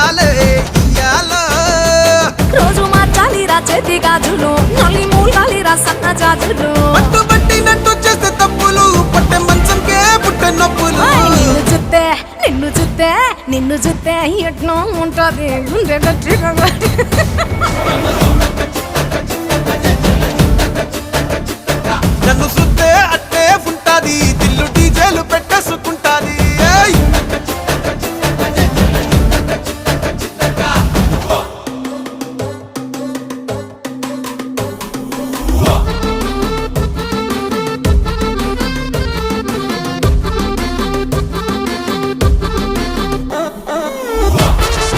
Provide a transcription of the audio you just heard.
ఇయ్యాలే ఇయ్యాలో రోజు మార్చాలి రా చేతి గాజులు నలి మూలాలి రా సన్న జాజులు పట్టుబట్టినట్టు చేస్తే తప్పులు పట్టే మంచంకే పుట్టే నొప్పులు నిన్ను చూస్తే ఎట్నో ఉంటది గుండె గట్టిగా నన్ను చూస్తే అట్టే ఉంటాది